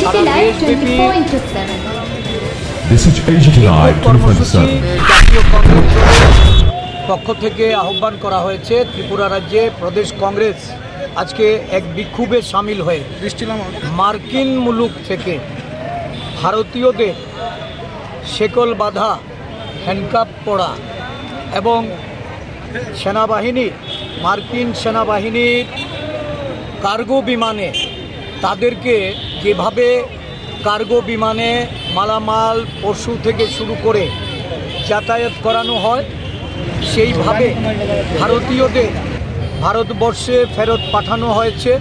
সারা দেশব্যাপী কর্মসূচি জাতীয় কংগ্রেস দলের পক্ষ থেকে আহ্বান করা হয়েছে। ত্রিপুরা রাজ্যে প্রদেশ কংগ্রেস আজকে এক বিক্ষোভে সামিল হয়ে মার্কিন মুলুক থেকে ভারতীয়দের শেকল বাঁধা, হ্যান্ডকাপ পড়া এবং মার্কিন সেনাবাহিনীর কার্গো বিমানে তাদেরকে যেভাবে কার্গো বিমানে মালামাল পশু থেকে শুরু করে যাতায়াত করানো হয়, সেইভাবে ভারতীয়দের ভারতবর্ষে ফেরত পাঠানো হয়েছে।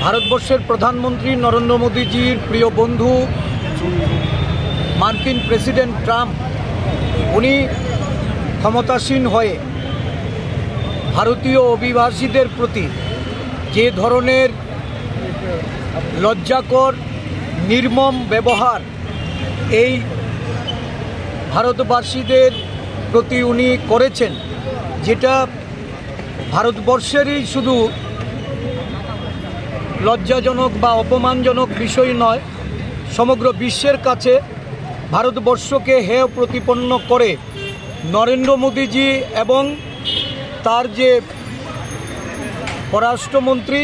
ভারতবর্ষের প্রধানমন্ত্রী নরেন্দ্র মোদীজির প্রিয় বন্ধু মার্কিন প্রেসিডেন্ট ট্রাম্প, উনি ক্ষমতাসীন হয়ে ভারতীয় অভিবাসীদের প্রতি যে ধরনের লজ্জাকর নির্মম ব্যবহার এই ভারতবাসীদের প্রতি উনি করেছেন, যেটা ভারতবর্ষেরই শুধু লজ্জাজনক বা অপমানজনক বিষয় নয়, সমগ্র বিশ্বের কাছে ভারতবর্ষকে হেয় প্রতিপন্ন করে নরেন্দ্র মোদীজি এবং তার যে পররাষ্ট্রমন্ত্রী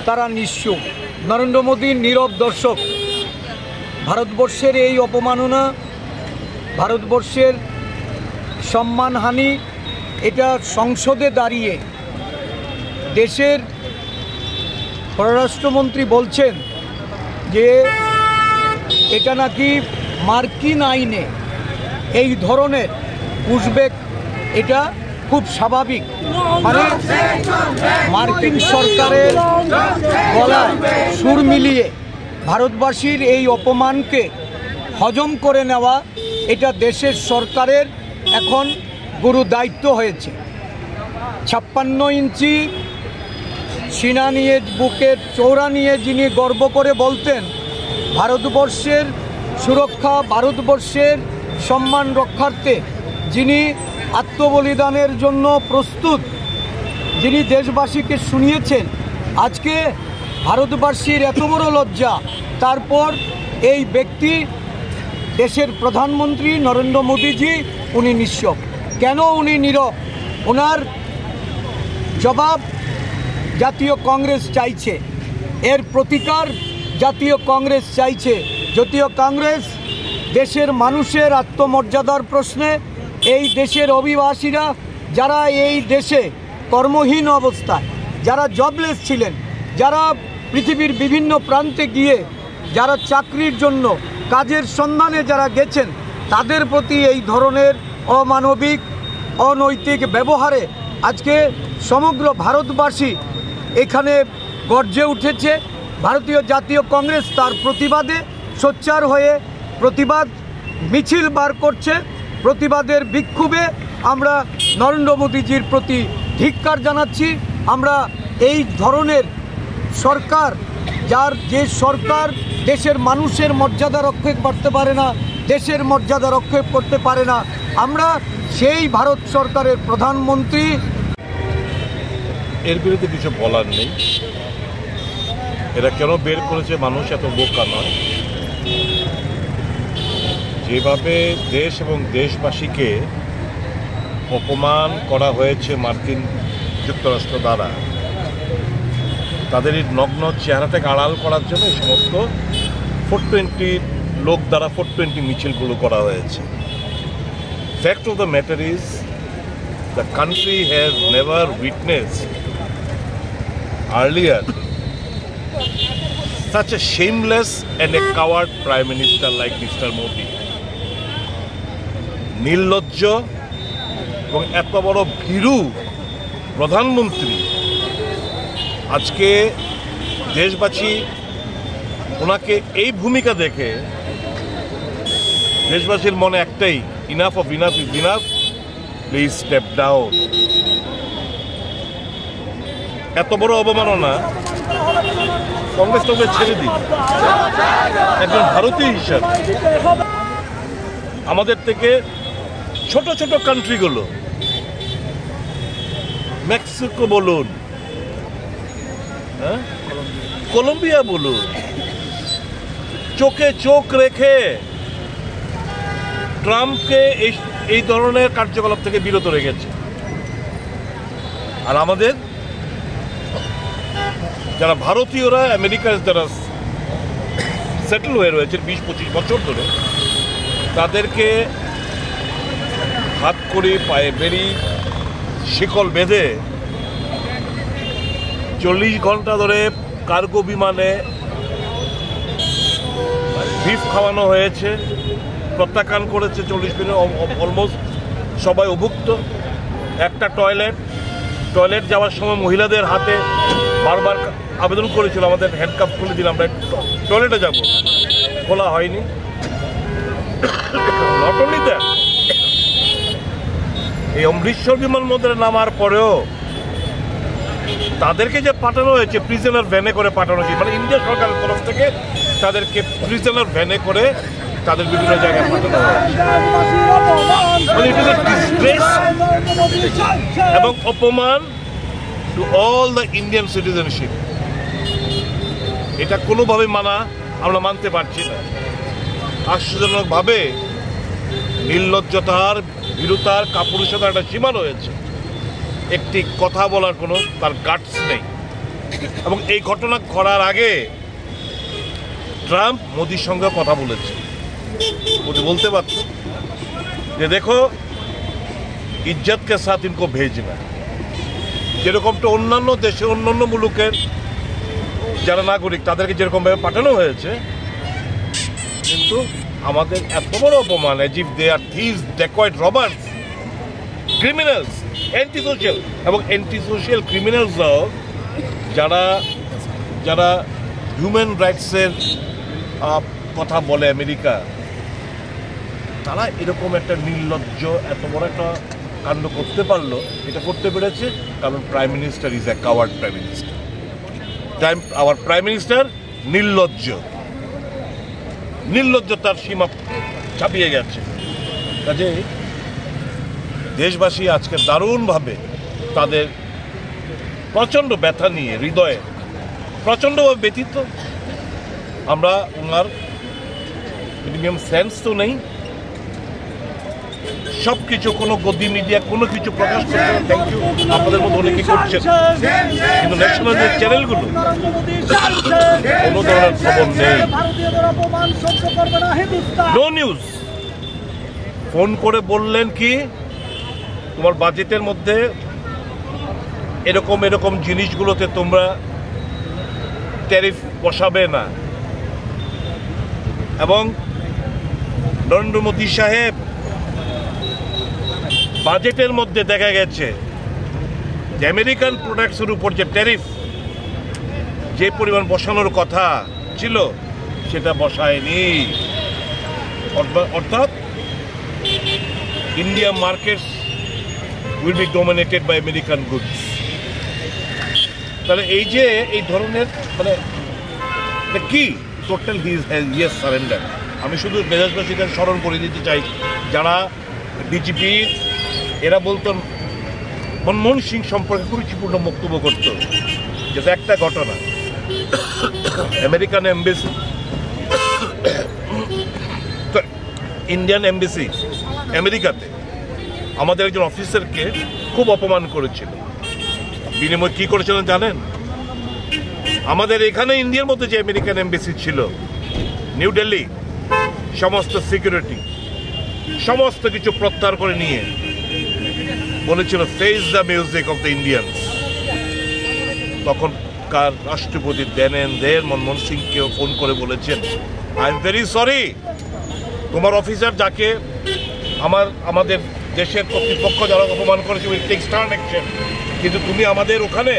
তারা নিঃস্ব। নরেন্দ্র মোদীর নীরব দর্শক। ভারতবর্ষের এই অপমাননা, ভারতবর্ষের সম্মানহানি, এটা সংসদে দাঁড়িয়ে দেশের পররাষ্ট্রমন্ত্রী বলছেন যে এটা নাকি মার্কিন আইনে এই ধরনের পুশব্যাক, এটা খুব স্বাভাবিক। মানে মার্কিন সরকারের গলায় সুর মিলিয়ে ভারতবাসীর এই অপমানকে হজম করে নেওয়া, এটা দেশের সরকারের এখন গুরু দায়িত্ব হয়েছে। 56 ইঞ্চি সিনা নিয়ে, বুকের চৌড়া নিয়ে যিনি গর্ব করে বলতেন ভারতবর্ষের সুরক্ষা, ভারতবর্ষের সম্মান রক্ষার্থে যিনি আত্মবলিদানের জন্য প্রস্তুত, যিনি দেশবাসীকে শুনিয়েছেন, আজকে ভারতবাসীর এত বড় লজ্জা, তারপর এই ব্যক্তি দেশের প্রধানমন্ত্রী নরেন্দ্র মোদীজি উনি নিঃস্ব। কেন উনি নীরব? ওনার জবাব জাতীয় কংগ্রেস চাইছে, এর প্রতিকার জাতীয় কংগ্রেস চাইছে। জাতীয় কংগ্রেস দেশের মানুষের আত্মমর্যাদার প্রশ্নে, এই দেশের অভিবাসীরা যারা এই দেশে কর্মহীন অবস্থায়, যারা জবলেস ছিলেন, যারা পৃথিবীর বিভিন্ন প্রান্তে গিয়ে যারা চাকরির জন্য কাজের সন্ধানে যারা গেছেন, তাদের প্রতি এই ধরনের অমানবিক, অনৈতিক ব্যবহারে আজকে সমগ্র ভারতবাসী এখানে গর্জে উঠেছে। ভারতীয় জাতীয় কংগ্রেস তার প্রতিবাদে সোচ্চার হয়ে প্রতিবাদ মিছিল বার করছে। প্রতিবাদের বিক্ষোভে আমরা নরেন্দ্র মোদীজির প্রতি ধিক্কার জানাচ্ছি। আমরা এই ধরনের সরকার, যে সরকার দেশের মানুষের মর্যাদা রক্ষা করতে পারে না, দেশের মর্যাদা রক্ষা করতে পারে না, আমরা সেই ভারত সরকারের প্রধানমন্ত্রী। এর বিরুদ্ধে কিছু বলার নেই। এরা কেন বের করেছে, মানুষ এত বোকা নয়। যেভাবে দেশ এবং দেশবাসীকে অপমান করা হয়েছে মার্কিন যুক্তরাষ্ট্র দ্বারা, তাদের এই নগ্ন চেহারাটাকে আড়াল করার জন্য এই সমস্ত 420 লোক দ্বারা 420 মিছিলগুলো করা হয়েছে। Fact of the matter is the country has never witnessed earlier such a shameless and a coward prime minister like Mr. Modi. নির্লজ্জ এবং এত বড় ভীরু প্রধানমন্ত্রী, আজকে দেশবাসী ওনাকে এই ভূমিকা দেখে দেশবাসীর মনে একটাই, enough of enough is enough, please step down. এত বড় অবমাননা কংগ্রেস ছেড়ে দিন। একজন ভারতীয় হিসাবে আমাদের থেকে ছোট ছোট কান্ট্রিগুলো, মেক্সিকো বলুন, হ্যাঁ, কলম্বিয়া বলুন, চোখে চোখ রেখে ট্রাম্পকে এই ধরনের কার্যকলাপ থেকে বিরত রেখেছে। আর আমাদের যারা ভারতীয়রা আমেরিকার যারা সেটেল হয়ে রয়েছে 20-25 বছর ধরে, তাদেরকে হাত করি পায়ে বেরি শিকল বেঁধে 40 ঘন্টা ধরে কার্গো বিমানে বিফ খাওয়ানো হয়েছে, প্রত্যাখ্যান করেছে 40 মিনিট, অলমোস্ট সবাই অভুক্ত। একটা টয়লেট যাওয়ার সময় মহিলাদের হাতে বারবার আবেদন করেছিল আমাদের হ্যান্ডকাপ খুলে দিলাম, আমরা টয়লেটে যাব, খোলা হয়নি। নট অনলি দ্যাট, এই অমৃতসর বিমানবন্দরে নামার পরেও তাদেরকে যে পাঠানো হয়েছে প্রিজনার ভ্যানে করে পাঠানো হয়েছে, মানে ইন্ডিয়া সরকারের তরফ থেকে তাদেরকে প্রিজনার ভ্যানে করে তাদের বিভিন্ন জায়গায় পাঠানো হয়েছে, এবং অপমান to all the Indian citizenship. এটা কোনোভাবে আমরা মানতে পারছি না। আশ্চর্যজনকভাবে নির্লজ্জতার, ভীরুতার, কাপুরুষতার একটা সীমা রয়েছে। একটি কথা বলার কোনো তার গাটস নেই। এবং এই ঘটনা করার আগে ট্রাম্প মোদির সঙ্গে কথা বলেছে। মোদি বলতে পারত যে দেখো, ইজ্জতকে সাথ ইনকো ভেজনা। যেরকমটা অন্যান্য দেশে, অন্যান্য মুলুকের যারা নাগরিক তাদেরকে যেরকমভাবে পাঠানো হয়েছে, কিন্তু আমাদের এত বড় অপমান, as if they are thieves, dacoit, robbers, criminals, antisocial, এবং অ্যান্টিসোশিয়াল ক্রিমিনালসরাও যারা হিউম্যান রাইটসের কথা বলে আমেরিকা, তারা এরকম একটা নির্লজ্জ এত বড় একটা কাণ্ড করতে পারলো। এটা করতে পেরেছে কারণ prime minister is a coward prime minister. Our prime minister নির্লজ্জতার সীমা ছাপিয়ে গেছে। কাজে দেশবাসী আজকে দারুণভাবে তাদের প্রচণ্ড ব্যথা নিয়ে হৃদয়ে প্রচণ্ডভাবে ব্যথিত। আমরা ওনার মিনিমাম সেন্স তো নেই, সব কিছু কোনো গদি মিডিয়া কোনো কিছু প্রকাশ করছে। থ্যাংক ইউ, আপনাদের মধ্যে অনেকে করছেন, কিন্তু ন্যাশনাল যে চ্যানেলগুলো কোনো ধরনের খবর নেই, নো নিউজ। ফোন করে বললেন কি তোমার বাজেটের মধ্যে এরকম জিনিসগুলোতে তোমরা ট্যারিফ বসাবে না। এবং নরেন্দ্র মোদী সাহেব বাজেটের মধ্যে দেখা গেছে যে আমেরিকান প্রোডাক্টসের উপর যে ট্যারিফ যে পরিমাণ বসানোর কথা ছিল সেটা বসায়নি। অর্থাৎ India markets will be dominated by American goods. তাহলে এই যে এই ধরনের মানে কি টোটাল ইয়েস সারেন্ডার। আমি শুধু দেশবাসীকে স্মরণ করে দিতে চাই, যারা ডিজিপি এরা বলতেন মনমোহন সিং সম্পর্কে কুরুচিপূর্ণ বক্তব্য করত, যেটা একটা ঘটনা আমেরিকান এমবেসি, ইন্ডিয়ান এমবেসি আমেরিকাতে আমাদের একজন অফিসারকে খুব অপমান করেছিল। বিনিময় কি করেছিলেন জানেন? আমাদের এখানে ইন্ডিয়ার মধ্যে যে আমেরিকান এমবেসি ছিল নিউ দিল্লি, সমস্ত সিকিউরিটি সমস্ত কিছু প্রত্যাহার করে নিয়ে বলেছিল face the music of the Indians. তখনকার রাষ্ট্রপতি দেন মনমোহন সিংকেও ফোন করে বলেছেন, আই এম ভেরি সরি, তোমার অফিসার যাকে আমাদের দেশের কর্তৃপক্ষ যারা অপমান করেছে উইল টেক স্টার্ন অ্যাকশন, কিন্তু তুমি আমাদের ওখানে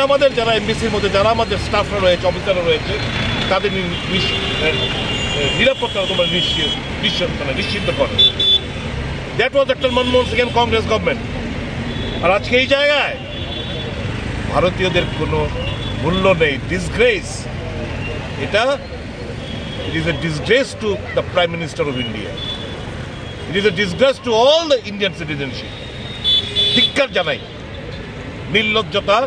আমাদের যারা এমবিসির মধ্যে যারা আমাদের স্টাফরা রয়েছে, অফিসাররা রয়েছে, তাদের নিরাপত্তা তোমরা নিশ্চিত করো। দ্যাট ওয়াজ একটা মনমোহন সিং এন্ড কংগ্রেস গভর্নমেন্ট। আর আজকে এই জায়গায় ভারতীয়দের কোনো মূল্য নেই, ডিসগ্রেস। এটা it is a disgrace to the prime minister of India, it is a disgrace to all the Indian citizenship. ধিক্কার জানাই নির্লজ্জতা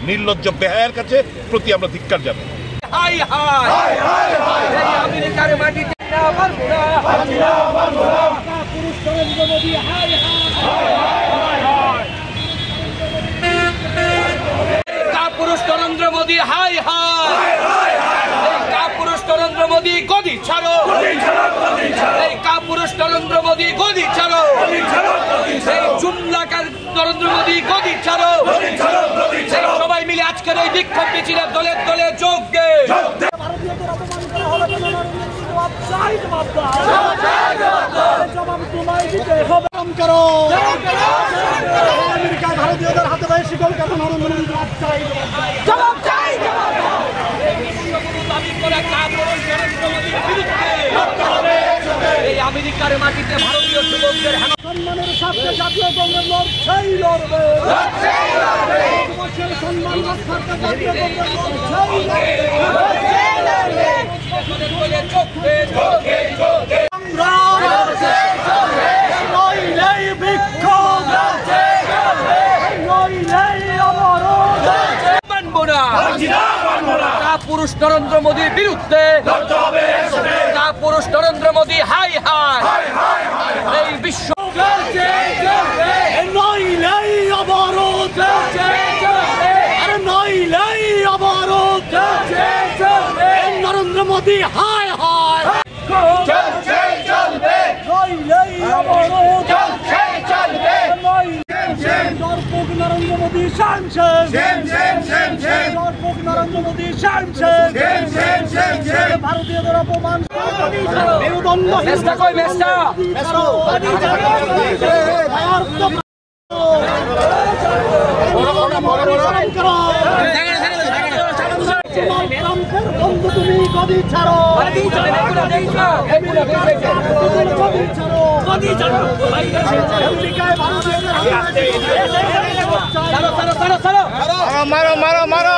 নির্লজ্জ বেহায়ার কাছে প্রতি আমরা ধিক্কার জানাই। হাই হাই এই আমেরিকার মাটিতে কাপুরুষ নরেন্দ্র মোদী হাই হাই এই কাপুরুষ নরেন্দ্র মোদী গদি ছাড়ো এই কাপুরুষ নরেন্দ্র মোদী গদি ছাড়ো এই জুমলাকার নরেন্দ্র মোদী গদি ছাড়ো সবাই মিলে আজকের এই বিক্ষোভ মিছিলে দলে দলে যোগ দে। ভারতীয়দের হাতে ভাই শিকল কেন নরেন্দ্র মোদী জবাব চাই এই আমেরিকার মাটিতে ভারতীয় যুবকদের সম্মানের স্বার্থে জাতীয় কংগ্রেস লড়ছেই লড়বে সম্মান রক্ষার্থে জাতীয় কংগ্রেস নইলেই বিক্ষোভ নইলেই অবরোধ মানবো না কাপুরুষ নরেন্দ্র মোদীর বিরুদ্ধে কাপুরুষ নরেন্দ্র মোদী হাই হাই এই বিশ্ব নইলেই অবরোধ আরে নইলেই অবরোধ নরেন্দ্র মোদী হাই হাই নইলেই অবরোধ দর্পক নরেন্দ্র মোদী দর্পক নরেন্দ্র মোদী ভারতীয়দের অপমান মেরুদণ্ড বন্ধু তুমি গদি ছাড়ো মারো মারো মারো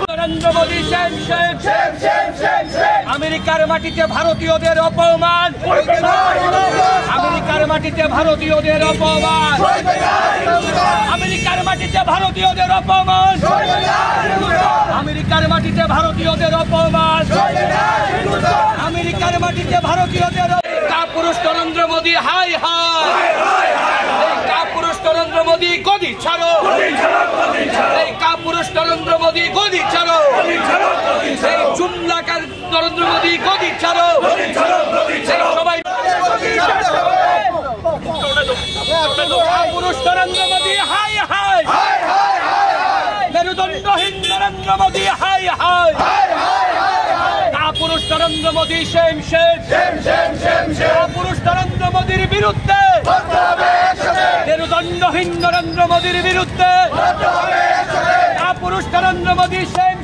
নরেন্দ্র মোদী আমেরিকার মাটিতে ভারতীয়দের অপমান আমেরিকার মাটিতে ভারতীয়দের অপমান আমেরিকার মাটিতে ভারতীয়দের অপমান আমেরিকার মাটিতে ভারতীয়দের অপমান আমেরিকার মাটিতে ভারতীয়দের কাপুরুষ নরেন্দ্র মোদী হাই হাই এই কাপুরুষ নরেন্দ্র মোদী গদি ছাড়ো এই কাপুরুষ নরেন্দ্র মোদী গদি ছাড়ো এই জুমলাকার নরেন্দ্র মোদী গদি ছাড়ো সবাই কাপুরুষ নরেন্দ্র মোদী হাই হাই মেরুদণ্ডহীন নরেন্দ্র মোদী হাই হাই কাপুরুষ নরেন্দ্র মোদী সেম কাপুরুষ নরেন্দ্র মোদীর বিরুদ্ধে মেরুদণ্ডহীন নরেন্দ্র মোদীর বিরুদ্ধে কাপুরুষ নরেন্দ্র মোদী সেম